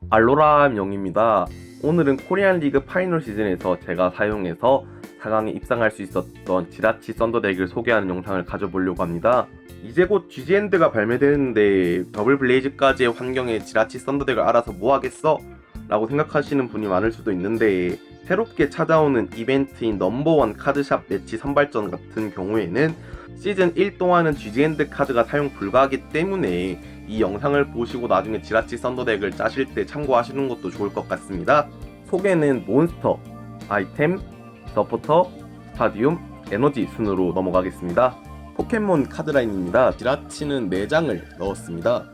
알로라명입니다. 오늘은 코리안 리그 파이널 시즌에서 제가 사용해서 4강에 입상할 수 있었던 지라치 썬더덱을 소개하는 영상을 가져보려고 합니다. 이제 곧 GG엔드가 발매되는데 더블 블레이즈까지의 환경에 지라치 썬더덱을 알아서 뭐하겠어? 라고 생각하시는 분이 많을 수도 있는데, 새롭게 찾아오는 이벤트인 넘버원 카드샵 매치 선발전 같은 경우에는 시즌 1 동안은 GG엔드 카드가 사용 불가하기 때문에 이 영상을 보시고 나중에 지라치 썬더덱을 짜실 때 참고하시는 것도 좋을 것 같습니다. 소개는 몬스터, 아이템, 서포터, 스타디움, 에너지 순으로 넘어가겠습니다. 포켓몬 카드라인입니다. 지라치는 4장을 넣었습니다.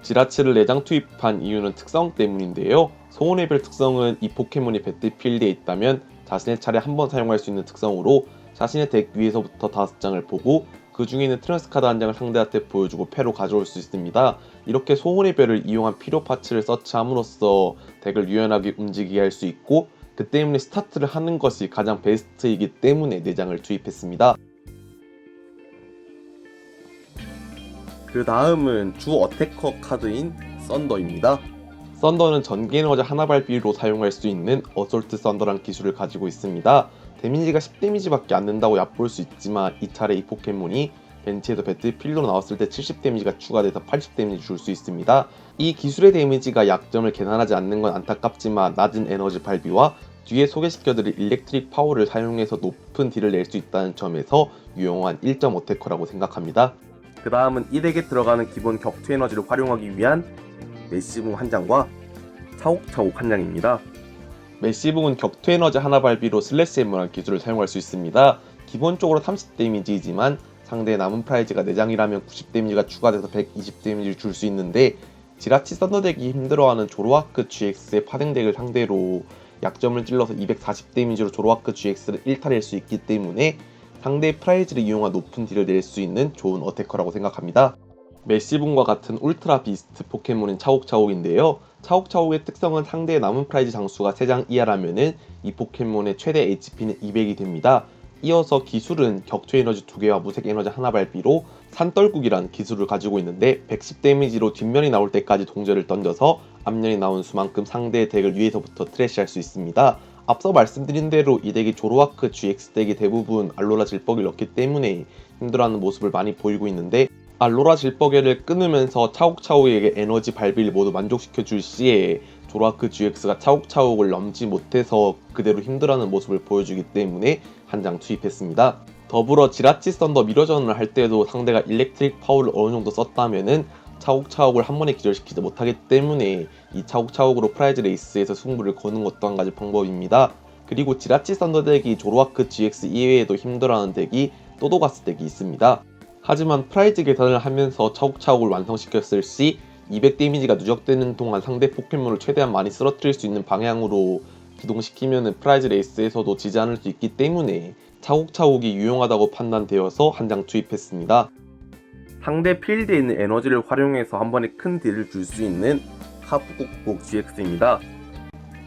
지라치를 4장 투입한 이유는 특성 때문인데요. 소원의별 특성은 이 포켓몬이 배틀필드에 있다면 자신의 차례 한 번 사용할 수 있는 특성으로 자신의 덱 위에서부터 5장을 보고 그 중에 있는 트랜스 카드 한 장을 상대한테 보여주고 패로 가져올 수 있습니다. 이렇게 소원의 별을 이용한 필요 파츠를 서치함으로써 덱을 유연하게 움직이게 할 수 있고, 그 때문에 스타트를 하는 것이 가장 베스트이기 때문에 4장을 투입했습니다. 그 다음은 주 어태커 카드인 썬더입니다. 썬더는 전기 에너지 하나 발비로 사용할 수 있는 어솔트 썬더란 기술을 가지고 있습니다. 데미지가 10데미지밖에 안 된다고 얕볼 수 있지만 이 차례 이 포켓몬이 벤치에서 배틀필드로 나왔을 때 70데미지가 추가돼서 80데미지 줄 수 있습니다. 이 기술의 데미지가 약점을 계산하지 않는 건 안타깝지만 낮은 에너지 발비와 뒤에 소개시켜드릴 일렉트릭 파워를 사용해서 높은 딜을 낼 수 있다는 점에서 유용한 1.5테커라고 생각합니다. 그 다음은 이 덱에 들어가는 기본 격투 에너지를 활용하기 위한 메시붕 한 장과 차옥차옥 한 장입니다. 메시붕은 격투 에너지 하나 발비로 슬래시 엠머라는 기술을 사용할 수 있습니다. 기본적으로 30데미지이지만 상대의 남은 프라이즈가 4장이라면 90데미지가 추가돼서 120데미지를 줄 수 있는데, 지라치 썬더덱이 힘들어하는 조로아크 GX의 파생덱을 상대로 약점을 찔러서 240데미지로 조로아크 GX를 1탈할 수 있기 때문에 상대의 프라이즈를 이용한 높은 딜을 낼 수 있는 좋은 어태커라고 생각합니다. 메시붕과 같은 울트라 비스트 포켓몬인 차옥차옥인데요. 차옥차옥의 특성은 상대의 남은 프라이즈 장수가 3장 이하라면은 이 포켓몬의 최대 HP는 200이 됩니다. 이어서 기술은 격투 에너지 2개와 무색 에너지 하나 발비로 산떨국이란 기술을 가지고 있는데, 110 데미지로 뒷면이 나올 때까지 동절을 던져서 앞면이 나온 수만큼 상대의 덱을 위에서부터 트래시할 수 있습니다. 앞서 말씀드린 대로 이 덱이 조로아크 GX 덱이 대부분 알로라 질퍽을 넣기 때문에 힘들어하는 모습을 많이 보이고 있는데, 알로라 질퍽을 끊으면서 차옥차옥에게 에너지 발비를 모두 만족시켜줄 시에 조로아크 GX가 차옥차옥을 넘지 못해서 그대로 힘들어하는 모습을 보여주기 때문에 한 장 투입했습니다. 더불어 지라치 썬더 미러전을 할 때도 상대가 일렉트릭 파워를 어느 정도 썼다면은 차옥차옥을 한 번에 기절시키지 못하기 때문에 이 차옥차옥으로 프라이즈 레이스에서 승부를 거는 것도 한 가지 방법입니다. 그리고 지라치 썬더 덱이 조로아크 GX 이외에도 힘들어하는 덱이 또도가스 덱이 있습니다. 하지만 프라이즈 계산을 하면서 차옥차옥을 완성시켰을 시 200데미지가 누적되는 동안 상대 포켓몬을 최대한 많이 쓰러뜨릴 수 있는 방향으로 기동시키면 프라이즈 레이스에서도 지지 않을 수 있기 때문에 차옥차옥이 유용하다고 판단되어서 한 장 투입했습니다. 상대 필드에 있는 에너지를 활용해서 한 번에 큰 딜을 줄 수 있는 카프국국 GX입니다.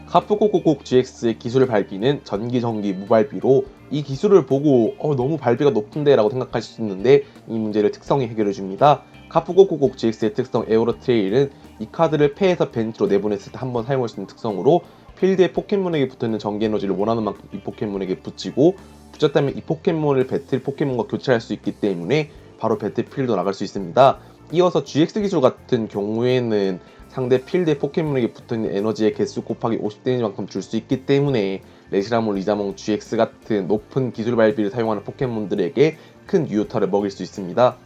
카프코코콕 GX의 기술 발비는 전기 무발비로, 이 기술을 보고 너무 발비가 높은데 라고 생각하실 수 있는데 이 문제를 특성이 해결해줍니다. 카프코코콕 GX의 특성 에어로 트레일은 이 카드를 패에서 벤치로 내보냈을 때 한 번 사용할 수 있는 특성으로, 필드에 포켓몬에게 붙어있는 전기 에너지를 원하는 만큼 이 포켓몬에게 붙이고, 붙였다면 이 포켓몬을 배틀 포켓몬과 교체할 수 있기 때문에 바로 배틀필드로 나갈 수 있습니다. 이어서 GX 기술 같은 경우에는 상대 필드에 포켓몬에게 붙어있는 에너지의 개수 곱하기 50데미지만큼 줄 수 있기 때문에 레시라몬, 리자몽, GX 같은 높은 기술 발비를 사용하는 포켓몬들에게 큰 유효타를 먹일 수 있습니다.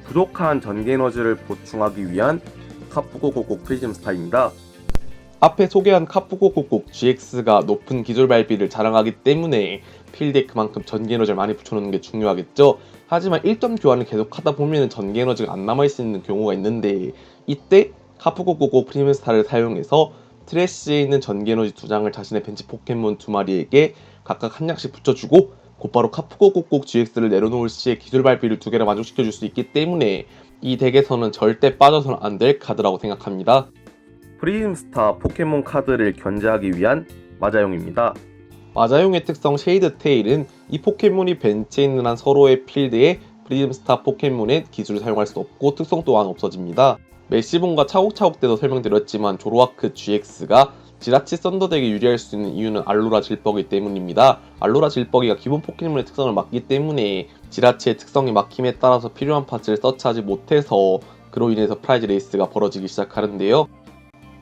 부족한 전기 에너지를 보충하기 위한 카프고고고 프리즘 스타입니다. 앞에 소개한 카프코코콕 GX가 높은 기술 발비를 자랑하기 때문에 필드에 그만큼 전기 에너지를 많이 붙여놓는 게 중요하겠죠. 하지만 1점 교환을 계속 하다 보면 전기 에너지가 안 남아있는 경우가 있는데, 이때 카프코코콕 프리즘스타를 사용해서 트래쉬에 있는 전기 에너지 2장을 자신의 벤치 포켓몬 2마리에게 각각 한 장씩 붙여주고 곧바로 카프코코콕 GX를 내려놓을 시에 기술 발비를 2개를 만족시켜줄 수 있기 때문에 이 덱에서는 절대 빠져서는 안 될 카드라고 생각합니다. 프리즘스타 포켓몬 카드를 견제하기 위한 마자용입니다. 마자용의 특성 쉐이드 테일은 이 포켓몬이 벤치에 있는 한 서로의 필드에 프리즘스타 포켓몬의 기술을 사용할 수 없고 특성 또한 없어집니다. 메시봉과 차곡차곡 돼서 설명드렸지만 조로아크 GX가 지라치 썬더 덱에 유리할 수 있는 이유는 알로라 질퍽이기 때문입니다. 알로라 질퍽이가 기본 포켓몬의 특성을 막기 때문에 지라치의 특성이 막힘에 따라서 필요한 파츠를 서치하지 못해서 그로 인해서 프라이즈 레이스가 벌어지기 시작하는데요.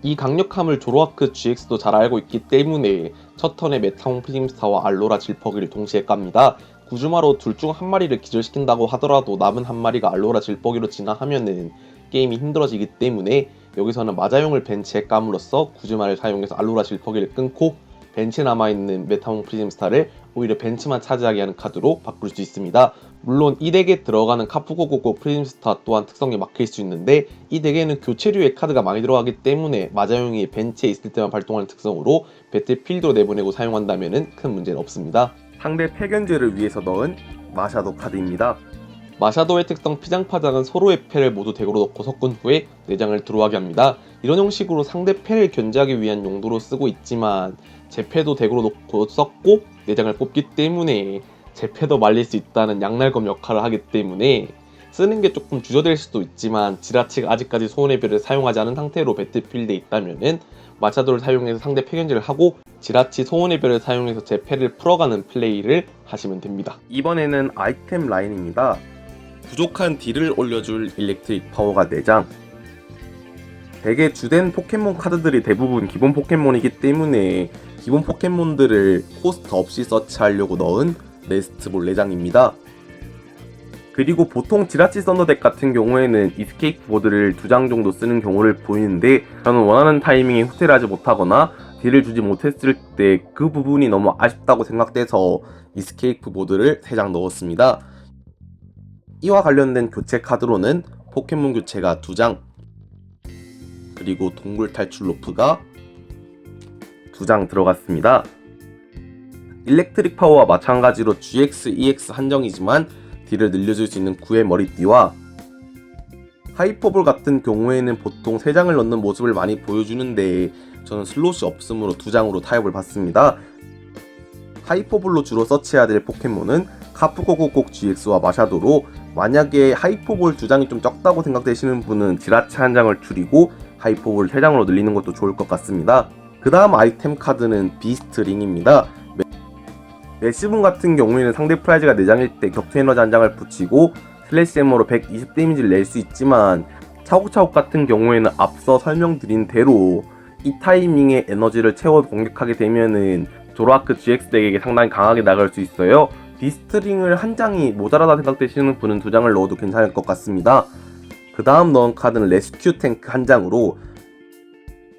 이 강력함을 조로아크 GX도 잘 알고 있기 때문에 첫 턴에 메타몽 프림스타와 알로라 질퍽이를 동시에 깝니다. 구즈마로 둘 중 한 마리를 기절시킨다고 하더라도 남은 한 마리가 알로라 질퍽이로 진화하면은 게임이 힘들어지기 때문에 여기서는 마자용을 벤치에 까물로써 구즈마를 사용해서 알로라 질퍽이를 끊고 벤치에 남아있는 메타몽 프리즘스타를 오히려 벤치만 차지하게 하는 카드로 바꿀 수 있습니다. 물론 이 덱에 들어가는 카푸고고고 프리즘스타 또한 특성이 막힐 수 있는데 이 덱에는 교체류의 카드가 많이 들어가기 때문에 마자용이 벤치에 있을 때만 발동하는 특성으로 배틀필드로 내보내고 사용한다면 큰 문제는 없습니다. 상대 패견제를 위해서 넣은 마샤도 카드입니다. 마샤도의 특성 피장파장은 서로의 패를 모두 덱으로 넣고 섞은 후에 내장을 들어가게 합니다. 이런 형식으로 상대 패를 견제하기 위한 용도로 쓰고 있지만 제 패도 덱으로 넣고 썼고 내장을 뽑기 때문에 제 패도 말릴 수 있다는 양날검 역할을 하기 때문에 쓰는 게 조금 주저될 수도 있지만 지라치가 아직까지 소원의 별을 사용하지 않은 상태로 배틀필드에 있다면은 마샤도를 사용해서 상대 패견제를 하고 지라치 소원의 별을 사용해서 제 패를 풀어가는 플레이를 하시면 됩니다. 이번에는 아이템 라인입니다. 부족한 딜을 올려줄 일렉트릭 파워가 4장. 덱의 주된 포켓몬 카드들이 대부분 기본 포켓몬이기 때문에 기본 포켓몬들을 코스트 없이 서치하려고 넣은 레스트볼 4장입니다. 그리고 보통 지라치 썬더 덱 같은 경우에는 이스케이프 보드를 2장 정도 쓰는 경우를 보이는데 저는 원하는 타이밍에 후퇴를 하지 못하거나 딜을 주지 못했을 때 그 부분이 너무 아쉽다고 생각돼서 이스케이프 보드를 3장 넣었습니다. 이와 관련된 교체 카드로는 포켓몬 교체가 2장, 그리고 동굴 탈출 로프가 2장 들어갔습니다. 일렉트릭 파워와 마찬가지로 GX, EX 한정이지만 딜을 늘려줄 수 있는 구의 머리띠와 하이퍼볼 같은 경우에는 보통 3장을 넣는 모습을 많이 보여주는데 저는 슬롯이 없으므로 2장으로 타협을 받습니다. 하이퍼볼로 주로 서치해야 될 포켓몬은 카프고고곡 GX와 마샤도로 만약에 하이퍼볼 2장이 좀 적다고 생각되시는 분은 지라치 1장을 줄이고 하이퍼볼 3장으로 늘리는 것도 좋을 것 같습니다. 그 다음 아이템 카드는 비스트 링입니다. 메시분 같은 경우에는 상대 프라이즈가 4장일 때 격투 에너지 1장을 붙이고 슬래시 엠머로 120 데미지를 낼 수 있지만 차곡차곡 같은 경우에는 앞서 설명드린 대로 이 타이밍에 에너지를 채워 공격하게 되면은 조로아크 GX 덱에게 상당히 강하게 나갈 수 있어요. 비스트링을 1장이 모자라다 생각되시는 분은 2장을 넣어도 괜찮을 것 같습니다. 그 다음 넣은 카드는 레스큐 탱크 1장으로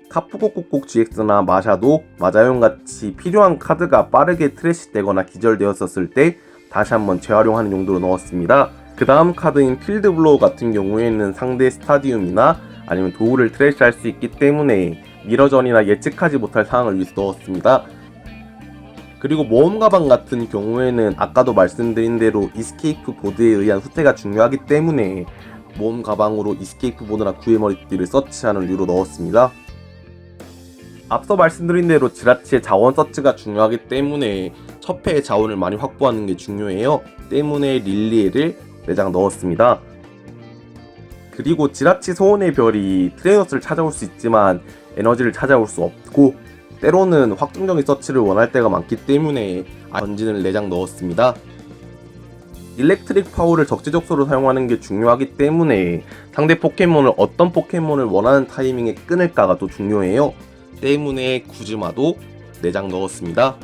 카프고국국 GX나 마샤도, 마자용같이 필요한 카드가 빠르게 트래시 되거나 기절되었었을 때 다시 한번 재활용하는 용도로 넣었습니다. 그 다음 카드인 필드블로우 같은 경우에는 상대 스타디움이나 아니면 도구를 트래시할 수 있기 때문에 미러전이나 예측하지 못할 상황을 위해서 넣었습니다. 그리고 모험 가방 같은 경우에는 아까도 말씀드린 대로 이스케이프 보드에 의한 후퇴가 중요하기 때문에 모험 가방으로 이스케이프 보드나 구의 머리띠를 서치하는 류로 넣었습니다. 앞서 말씀드린 대로 지라치의 자원 서치가 중요하기 때문에 첫 패의 자원을 많이 확보하는 게 중요해요. 때문에 릴리에를 4장 넣었습니다. 그리고 지라치 소원의 별이 트레이너스를 찾아올 수 있지만 에너지를 찾아올 수 없고 때로는 확정적인 서치를 원할 때가 많기 때문에 전진을 4장 넣었습니다. 일렉트릭 파워를 적재적소로 사용하는 게 중요하기 때문에 상대 포켓몬을 어떤 포켓몬을 원하는 타이밍에 끊을까가 또 중요해요. 때문에 구즈마도 4장 넣었습니다.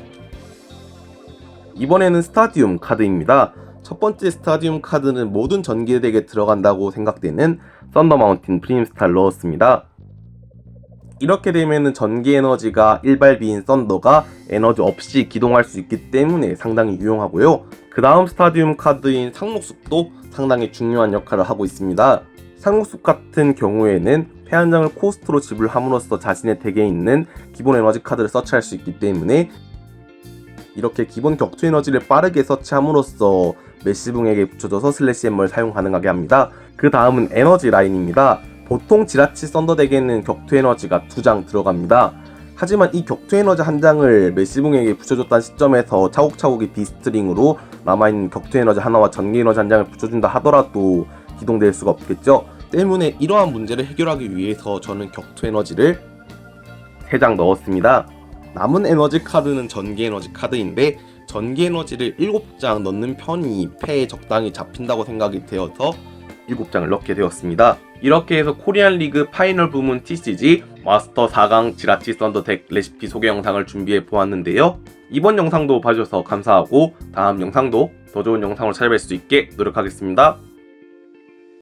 이번에는 스타디움 카드입니다. 첫 번째 스타디움 카드는 모든 전기 덱에 들어간다고 생각되는 썬더 마운틴 프림스타를 넣었습니다. 이렇게 되면은 전기 에너지가 일발비인 썬더가 에너지 없이 기동할 수 있기 때문에 상당히 유용하고요. 그 다음 스타디움 카드인 상록숲도 상당히 중요한 역할을 하고 있습니다. 상록숲 같은 경우에는 패 한 장을 코스트로 지불함으로써 자신의 덱에 있는 기본 에너지 카드를 서치할 수 있기 때문에 이렇게 기본 격투 에너지를 빠르게 서치함으로써 메시붕에게 붙여줘서 슬래시 엠머를 사용 가능하게 합니다. 그 다음은 에너지 라인입니다. 보통 지라치 썬더 덱에는 격투 에너지가 2장 들어갑니다. 하지만 이 격투 에너지 1장을 메시붕에게 붙여줬다는 시점에서 차곡차곡이 비스트링으로 남아있는 격투 에너지 하나와 전기 에너지 1장을 붙여준다 하더라도 기동될 수가 없겠죠. 때문에 이러한 문제를 해결하기 위해서 저는 격투 에너지를 3장 넣었습니다. 남은 에너지 카드는 전기 에너지 카드인데 전기 에너지를 7장 넣는 편이 패에 적당히 잡힌다고 생각이 되어서 7장을 넣게 되었습니다. 이렇게 해서 코리안 리그 파이널 부문 TCG 마스터 4강 지라치 썬더 덱 레시피 소개 영상을 준비해 보았는데요. 이번 영상도 봐주셔서 감사하고 다음 영상도 더 좋은 영상으로 찾아뵐 수 있게 노력하겠습니다.